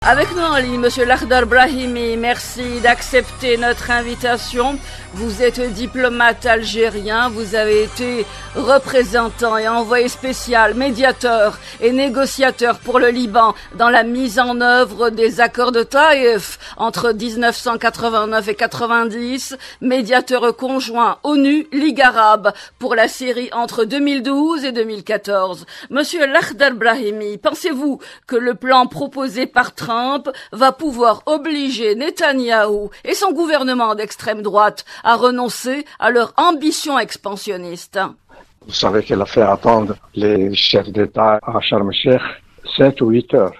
Avec nous en ligne, Monsieur Lakhdar Brahimi, merci d'accepter notre invitation. Vous êtes diplomate algérien, vous avez été représentant et envoyé spécial, médiateur et négociateur pour le Liban dans la mise en œuvre des accords de Taïf entre 1989 et 90, médiateur conjoint ONU-Ligue arabe pour la Syrie entre 2012 et 2014. Monsieur Lakhdar Brahimi, pensez-vous que le plan proposé par Trump va pouvoir obliger Netanyahou et son gouvernement d'extrême droite à renoncer à leur ambition expansionniste? Vous savez qu'elle a fait attendre les chefs d'État à Sharm el-Sheikh 7 ou 8 heures.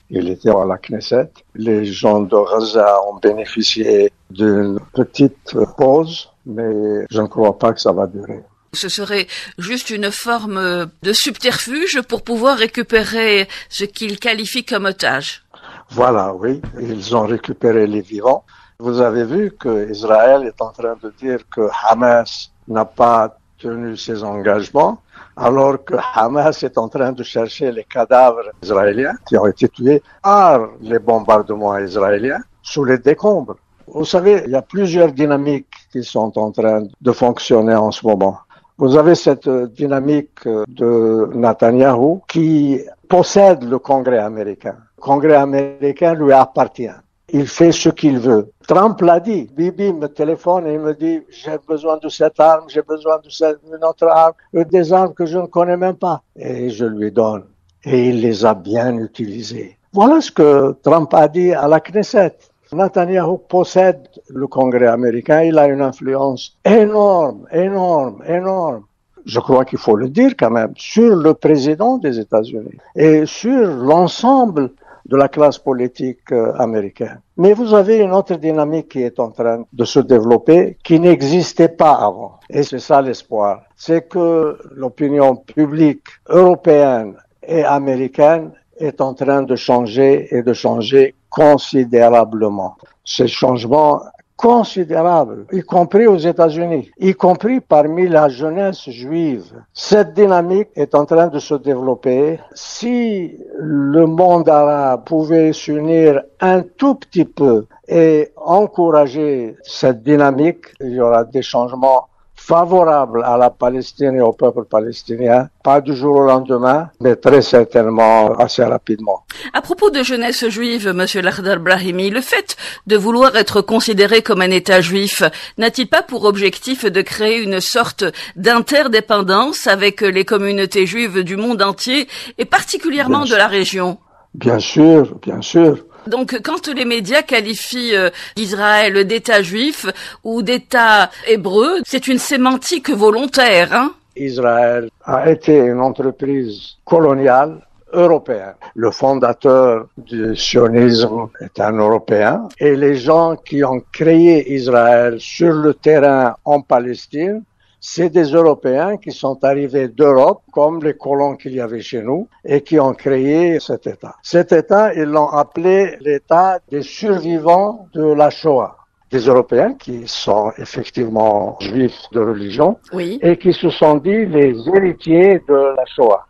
Il était à la Knesset. Les gens de Gaza ont bénéficié d'une petite pause, mais je ne crois pas que ça va durer. Ce serait juste une forme de subterfuge pour pouvoir récupérer ce qu'ils qualifient comme otages. Voilà, oui. Ils ont récupéré les vivants. Vous avez vu qu'Israël est en train de dire que Hamas n'a pas tenu ses engagements, alors que Hamas est en train de chercher les cadavres israéliens qui ont été tués par les bombardements israéliens sous les décombres. Vous savez, il y a plusieurs dynamiques qui sont en train de fonctionner en ce moment. Vous avez cette dynamique de Netanyahou qui possède le Congrès américain. Le Congrès américain lui appartient. Il fait ce qu'il veut. Trump l'a dit. Bibi me téléphone et il me dit « J'ai besoin de cette arme, j'ai besoin d'une autre arme, des armes que je ne connais même pas. » Et je lui donne. Et il les a bien utilisées. Voilà ce que Trump a dit à la Knesset. Netanyahou possède le Congrès américain. Il a une influence énorme, énorme, énorme. Je crois qu'il faut le dire quand même, sur le président des États-Unis et sur l'ensemble de la classe politique américaine. Mais vous avez une autre dynamique qui est en train de se développer, qui n'existait pas avant. Et c'est ça l'espoir. C'est que l'opinion publique européenne et américaine est en train de changer et de changer considérablement. Ces changements considérables, y compris aux États-Unis, y compris parmi la jeunesse juive. Cette dynamique est en train de se développer. Si le monde arabe pouvait s'unir un tout petit peu et encourager cette dynamique, il y aura des changements favorables à la Palestine et au peuple palestinien, pas du jour au lendemain, mais très certainement assez rapidement. À propos de jeunesse juive, Monsieur Lakhdar Brahimi, le fait de vouloir être considéré comme un État juif n'a-t-il pas pour objectif de créer une sorte d'interdépendance avec les communautés juives du monde entier et particulièrement de la région? Bien sûr, bien sûr. Donc, quand les médias qualifient Israël d'État juif ou d'État hébreu, c'est une sémantique volontaire, hein? Israël a été une entreprise coloniale européenne. Le fondateur du sionisme est un Européen et les gens qui ont créé Israël sur le terrain en Palestine, c'est des Européens qui sont arrivés d'Europe, comme les colons qu'il y avait chez nous, et qui ont créé cet État. Cet État, ils l'ont appelé l'État des survivants de la Shoah. Des Européens qui sont effectivement juifs de religion, oui, et qui se sont dit les héritiers de la Shoah.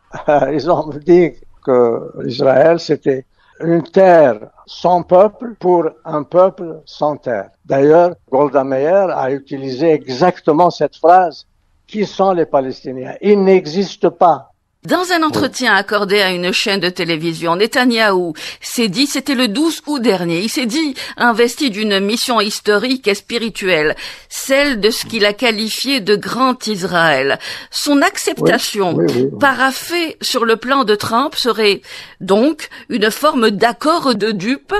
Ils ont dit que Israël, c'était une terre sans peuple pour un peuple sans terre. D'ailleurs, Golda Meir a utilisé exactement cette phrase. Qui sont les Palestiniens? Ils n'existent pas. Dans un entretien accordé à une chaîne de télévision, Netanyahou s'est dit, c'était le 12 août dernier, il s'est dit investi d'une mission historique et spirituelle, celle de ce qu'il a qualifié de Grand Israël. Son acceptation, paraphée sur le plan de Trump, serait donc une forme d'accord de dupe?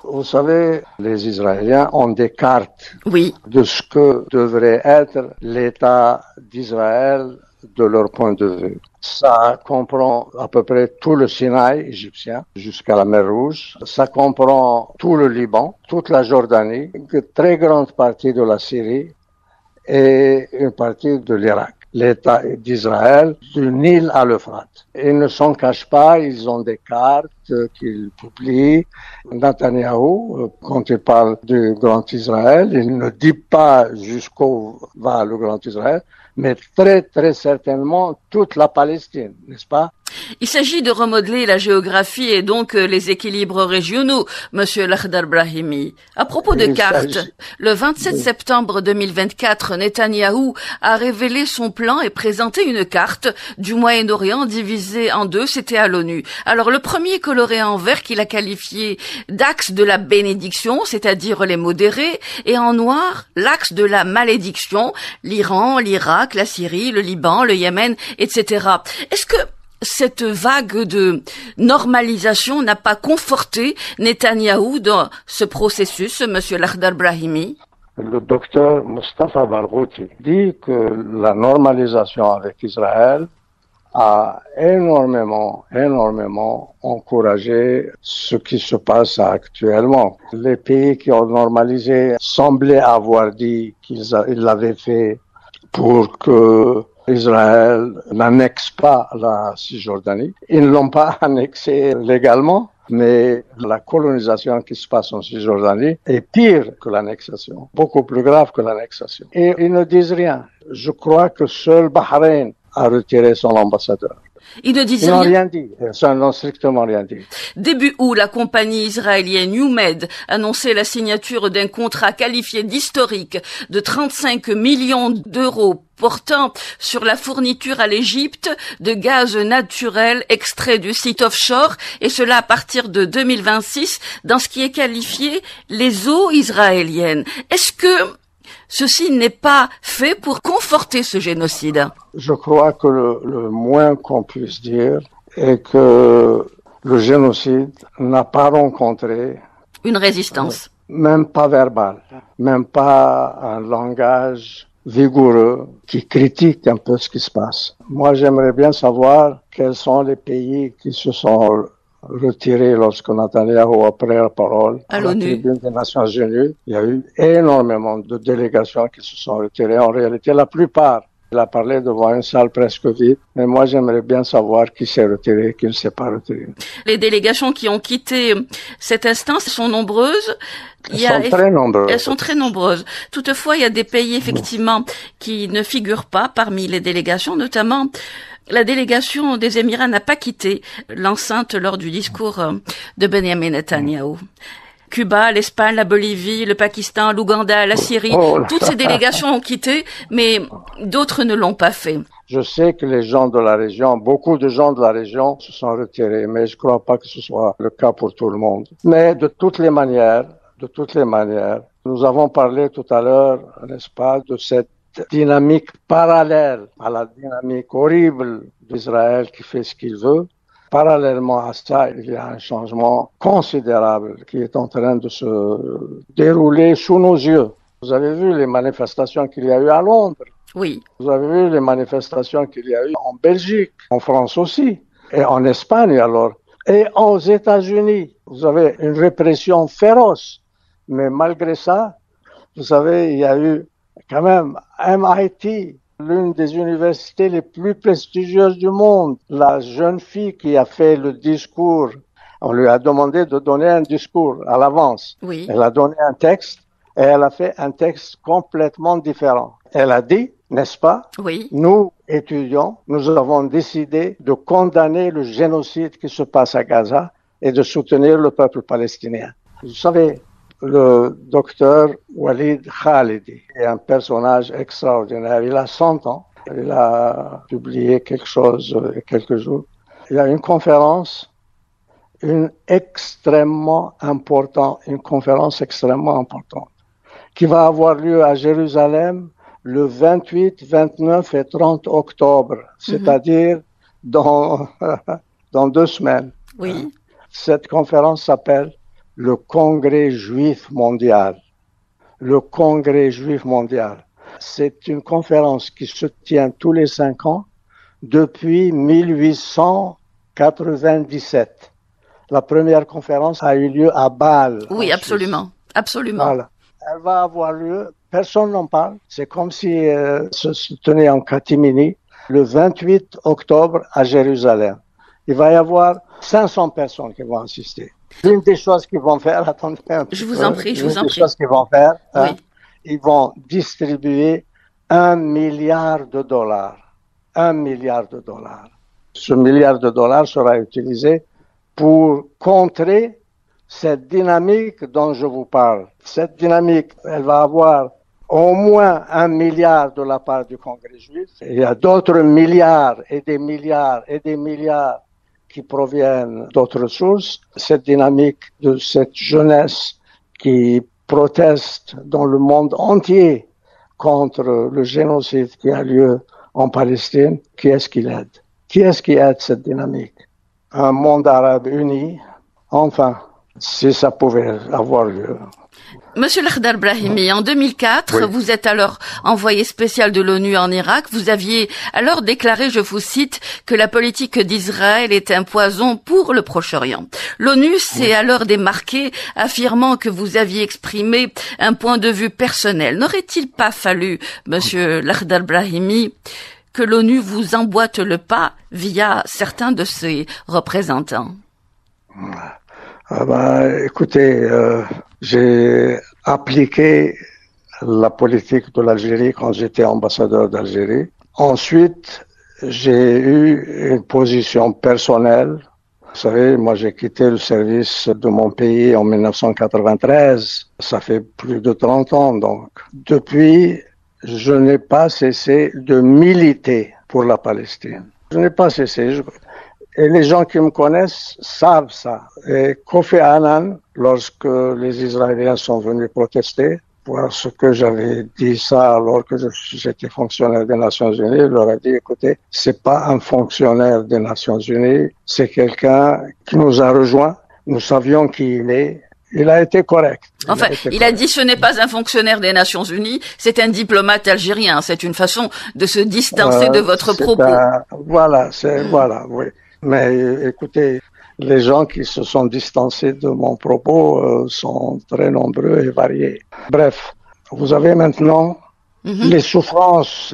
Vous savez, les Israéliens ont des cartes de ce que devrait être l'État d'Israël de leur point de vue. Ça comprend à peu près tout le Sinaï égyptien jusqu'à la mer Rouge. Ça comprend tout le Liban, toute la Jordanie, une très grande partie de la Syrie et une partie de l'Irak. L'État d'Israël du Nil à l'Euphrate. Ils ne s'en cachent pas, ils ont des cartes qu'ils publient. Netanyahou, quand il parle du Grand Israël, il ne dit pas jusqu'où va le Grand Israël, mais très très certainement toute la Palestine, n'est-ce pas? Il s'agit de remodeler la géographie et donc les équilibres régionaux, Monsieur Lakhdar Brahimi. À propos de cartes, le 27 septembre 2024, Netanyahou a révélé son plan et présenté une carte du Moyen-Orient divisée en deux, c'était à l'ONU. Alors le premier coloré en vert qu'il a qualifié d'axe de la bénédiction, c'est-à-dire les modérés, et en noir, l'axe de la malédiction, l'Iran, l'Irak, la Syrie, le Liban, le Yémen, etc. Est-ce que cette vague de normalisation n'a pas conforté Netanyahou dans ce processus, Monsieur Lakhdar Brahimi? Le docteur Mustafa Barghouti dit que la normalisation avec Israël a énormément encouragé ce qui se passe actuellement. Les pays qui ont normalisé semblaient avoir dit qu'ils l'avaient fait pour que Israël n'annexe pas la Cisjordanie. Ils ne l'ont pas annexé légalement, mais la colonisation qui se passe en Cisjordanie est pire que l'annexation, beaucoup plus grave que l'annexation. Et ils ne disent rien. Je crois que seul Bahreïn a retiré son ambassadeur. Ils ne disent rien. Ils n'ont rien dit. Ils n'ont strictement rien dit. Début août, la compagnie israélienne UMED annonçait la signature d'un contrat qualifié d'historique de 35 millions d'euros portant sur la fourniture à l'Égypte de gaz naturel extrait du site offshore, et cela à partir de 2026 dans ce qui est qualifié les eaux israéliennes. Est-ce que ceci n'est pas fait pour conforter ce génocide? Je crois que le moins qu'on puisse dire est que le génocide n'a pas rencontré une résistance, même pas verbale, même pas un langage vigoureux qui critique un peu ce qui se passe. Moi, j'aimerais bien savoir quels sont les pays qui se sont retirés lorsque Netanyahou a pris la parole à la tribune des Nations Unies. Il y a eu énormément de délégations qui se sont retirées. En réalité, la plupart, il a parlé devant une salle presque vide, mais moi j'aimerais bien savoir qui s'est retiré et qui ne s'est pas retiré. Les délégations qui ont quitté cette instance sont nombreuses. Elles sont très nombreuses. Toutefois, il y a des pays effectivement qui ne figurent pas parmi les délégations, notamment la délégation des Émirats n'a pas quitté l'enceinte lors du discours de Benjamin Netanyahou. Cuba, l'Espagne, la Bolivie, le Pakistan, l'Ouganda, la Syrie, toutes ces délégations ont quitté, mais d'autres ne l'ont pas fait. Je sais que les gens de la région, beaucoup de gens de la région se sont retirés, mais je ne crois pas que ce soit le cas pour tout le monde. Mais de toutes les manières, nous avons parlé tout à l'heure, n'est-ce pas, de cette dynamique parallèle à la dynamique horrible d'Israël qui fait ce qu'il veut. Parallèlement à ça, il y a un changement considérable qui est en train de se dérouler sous nos yeux. Vous avez vu les manifestations qu'il y a eu à Londres. Oui. Vous avez vu les manifestations qu'il y a eu en Belgique, en France aussi, et en Espagne alors. Et aux États-Unis, vous avez une répression féroce. Mais malgré ça, vous savez, il y a eu quand même MIT, l'une des universités les plus prestigieuses du monde. La jeune fille qui a fait le discours, on lui a demandé de donner un discours à l'avance. Oui. Elle a donné un texte et elle a fait un texte complètement différent. Elle a dit, n'est-ce pas? Oui. Nous, étudiants, nous avons décidé de condamner le génocide qui se passe à Gaza et de soutenir le peuple palestinien. Vous savez, le docteur Walid Khalidi est un personnage extraordinaire. Il a 100 ans. Il a publié quelque chose il y a quelques jours. Il y a une conférence, une conférence extrêmement importante qui va avoir lieu à Jérusalem le 28, 29 et 30 octobre, c'est-à-dire dans 2 semaines. Oui. Cette conférence s'appelle le Congrès juif mondial. Le Congrès juif mondial. C'est une conférence qui se tient tous les 5 ans depuis 1897. La première conférence a eu lieu à Bâle. Oui, absolument. Absolument. Voilà. Elle va avoir lieu, personne n'en parle. C'est comme si se tenait en catimini le 28 octobre à Jérusalem. Il va y avoir 500 personnes qui vont assister. L'une des choses qu'ils vont faire, attendez un peu. Je vous en prie. L'une des choses qu'ils vont faire, oui. Ils vont distribuer $1 milliard. $1 milliard. Ce milliard de dollars sera utilisé pour contrer cette dynamique dont je vous parle. Cette dynamique, elle va avoir au moins 1 milliard de la part du Congrès juif. Il y a d'autres milliards et des milliards et des milliards qui proviennent d'autres sources. Cette dynamique de cette jeunesse qui proteste dans le monde entier contre le génocide qui a lieu en Palestine, qui est-ce qui l'aide? Qui est-ce qui aide cette dynamique? Un monde arabe uni, enfin, si ça pouvait avoir lieu. Monsieur Lakhdar Brahimi, en 2004, oui. Vous êtes alors envoyé spécial de l'ONU en Irak. Vous aviez alors déclaré, je vous cite, que la politique d'Israël est un poison pour le Proche-Orient. L'ONU s'est alors démarquée, affirmant que vous aviez exprimé un point de vue personnel. N'aurait-il pas fallu, Monsieur Lakhdar Brahimi, que l'ONU vous emboîte le pas via certains de ses représentants? Écoutez, j'ai appliqué la politique de l'Algérie quand j'étais ambassadeur d'Algérie. Ensuite, j'ai eu une position personnelle. Vous savez, moi j'ai quitté le service de mon pays en 1993. Ça fait plus de 30 ans donc. Depuis, je n'ai pas cessé de militer pour la Palestine. Je n'ai pas cessé. Et les gens qui me connaissent savent ça. Et Kofi Annan, lorsque les Israéliens sont venus protester, parce que j'avais dit ça alors que j'étais fonctionnaire des Nations Unies, il leur a dit, écoutez, c'est pas un fonctionnaire des Nations Unies, c'est quelqu'un qui nous a rejoints, nous savions qui il est. Il a été correct. Enfin, il a dit ce n'est pas un fonctionnaire des Nations Unies, c'est un diplomate algérien. C'est une façon de se distancer de votre propos. Voilà, oui. Mais écoutez, les gens qui se sont distancés de mon propos sont très nombreux et variés. Bref, vous avez maintenant les souffrances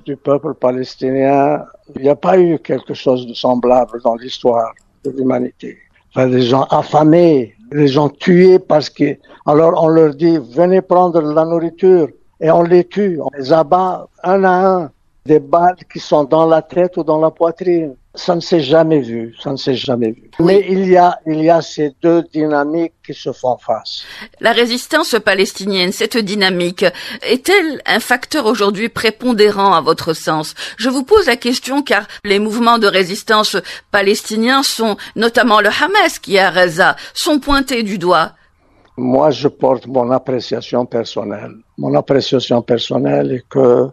du peuple palestinien. Il n'y a pas eu quelque chose de semblable dans l'histoire de l'humanité. Enfin, des gens affamés, des gens tués parce que... Alors on leur dit, venez prendre de la nourriture et on les tue, on les abat un à un. Des balles qui sont dans la tête ou dans la poitrine. Ça ne s'est jamais vu, Mais il y a ces deux dynamiques qui se font face. La résistance palestinienne, cette dynamique, est-elle un facteur aujourd'hui prépondérant à votre sens? Je vous pose la question car les mouvements de résistance palestiniens sont, notamment le Hamas qui est à Gaza, sont pointés du doigt. Moi, je porte mon appréciation personnelle. Mon appréciation personnelle est que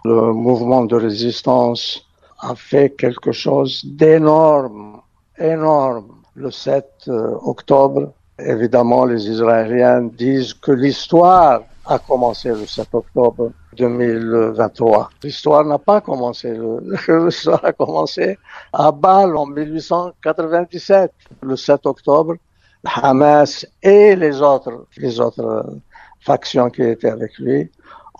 le mouvement de résistance a fait quelque chose d'énorme. Le 7 octobre, évidemment, les Israéliens disent que l'histoire a commencé le 7 octobre 2023. L'histoire n'a pas commencé. L'histoire a commencé à Bâle en 1897. Le 7 octobre, Hamas et les autres factions qui étaient avec lui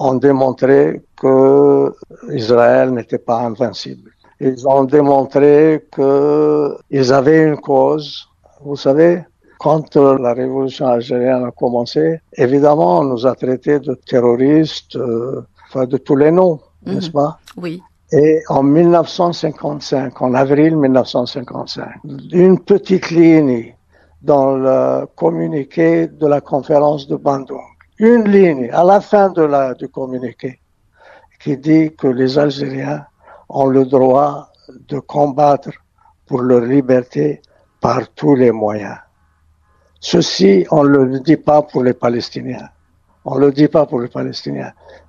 ont démontré que Israël n'était pas invincible. Ils ont démontré qu'ils avaient une cause. Vous savez, quand la révolution algérienne a commencé, évidemment, on nous a traités de terroristes, de tous les noms, n'est-ce pas? Oui. Et en 1955, en avril 1955, une petite ligne dans le communiqué de la conférence de Bandung, une ligne à la fin du communiqué qui dit que les Algériens ont le droit de combattre pour leur liberté par tous les moyens. Ceci, on ne le dit pas pour les Palestiniens.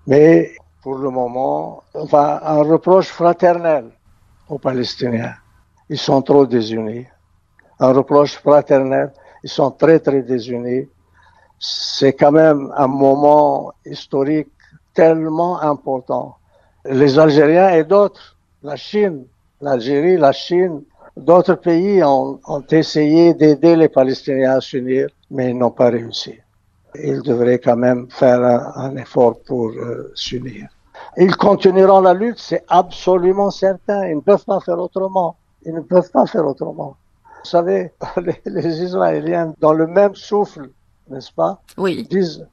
Mais pour le moment, un reproche fraternel aux Palestiniens. Ils sont trop désunis. Un reproche fraternel. Ils sont très, très désunis. C'est quand même un moment historique tellement important. Les Algériens et d'autres, la Chine, l'Algérie, la Chine, d'autres pays ont essayé d'aider les Palestiniens à s'unir, mais ils n'ont pas réussi. Ils devraient quand même faire un effort pour s'unir. Ils continueront la lutte, c'est absolument certain. Ils ne peuvent pas faire autrement. Vous savez, les Israéliens, dans le même souffle, n'est-ce pas? Oui. Disent,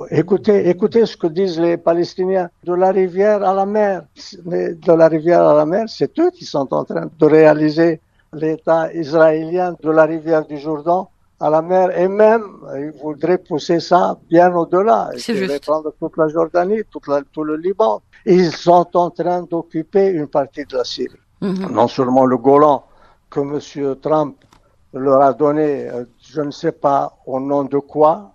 écoutez ce que disent les Palestiniens. De la rivière à la mer. Mais de la rivière à la mer, c'est eux qui sont en train de réaliser l'État israélien de la rivière du Jourdain à la mer. Et même, ils voudraient pousser ça bien au-delà. C'est ils voudraient juste. prendre toute la Jordanie, tout le Liban. Ils sont en train d'occuper une partie de la Syrie. Non seulement le Golan que M. Trump leur a donné, je ne sais pas au nom de quoi,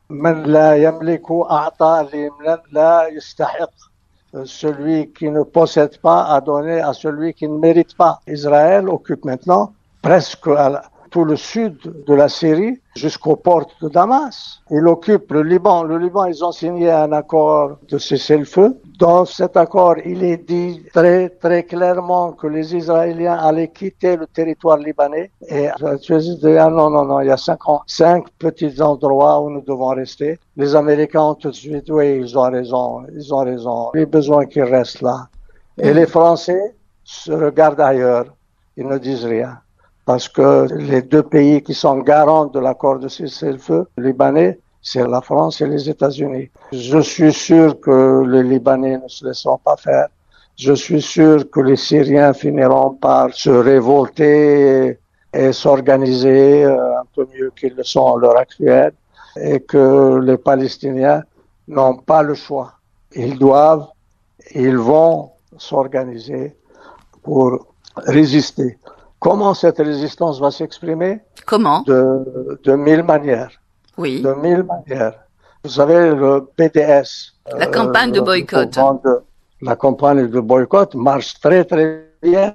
celui qui ne possède pas a donné à celui qui ne mérite pas. Israël occupe maintenant presque tout le sud de la Syrie jusqu'aux portes de Damas. Il occupe le Liban. Le Liban, ils ont signé un accord de cessez-le-feu. Dans cet accord, il est dit très, très clairement que les Israéliens allaient quitter le territoire libanais. Et je dis, ah non, il y a 5 petits endroits où nous devons rester. Les Américains ont tout de suite, oui, ils ont raison. Il est besoin qu'ils restent là. Et les Français se regardent ailleurs. Ils ne disent rien. Parce que les deux pays qui sont garants de l'accord de cessez-le-feu libanais, c'est la France et les États-Unis. Je suis sûr que les Libanais ne se laisseront pas faire. Je suis sûr que les Syriens finiront par se révolter et s'organiser un peu mieux qu'ils le sont à l'heure actuelle. Et que les Palestiniens n'ont pas le choix. Ils vont s'organiser pour résister. Comment cette résistance va s'exprimer? Comment? De 1000 manières. Oui. De 1000 manières. Vous savez, le BDS. La campagne de boycott. La campagne de boycott marche très, très bien.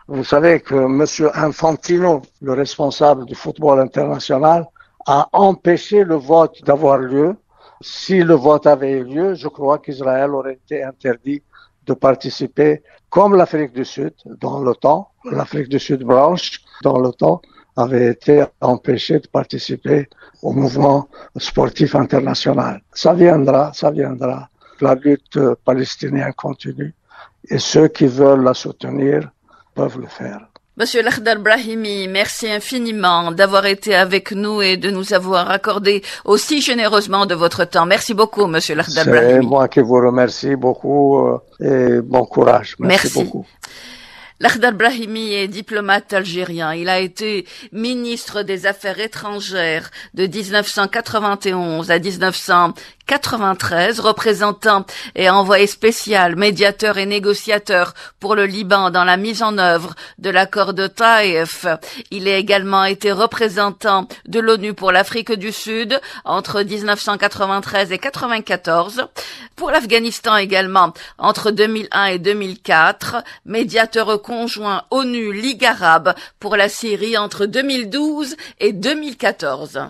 Vous savez que M. Infantino, le responsable du football international, a empêché le vote d'avoir lieu. Si le vote avait eu lieu, je crois qu'Israël aurait été interdit de participer, comme l'Afrique du Sud dans l'OTAN. L'Afrique du Sud blanche dans l'OTAN avait été empêchée de participer au mouvement sportif international. Ça viendra. La lutte palestinienne continue et ceux qui veulent la soutenir peuvent le faire. Monsieur Lakhdar Brahimi, merci infiniment d'avoir été avec nous et de nous avoir accordé aussi généreusement de votre temps. Merci beaucoup, Monsieur Lakhdar Brahimi. C'est moi qui vous remercie beaucoup et bon courage. Merci beaucoup. Lakhdar Brahimi est diplomate algérien. Il a été ministre des Affaires étrangères de 1991 à 1993, représentant et envoyé spécial, médiateur et négociateur pour le Liban dans la mise en œuvre de l'accord de Taïf. Il a également été représentant de l'ONU pour l'Afrique du Sud entre 1993 et 94, pour l'Afghanistan également entre 2001 et 2004, médiateur conjoint ONU-Ligue arabe pour la Syrie entre 2012 et 2014.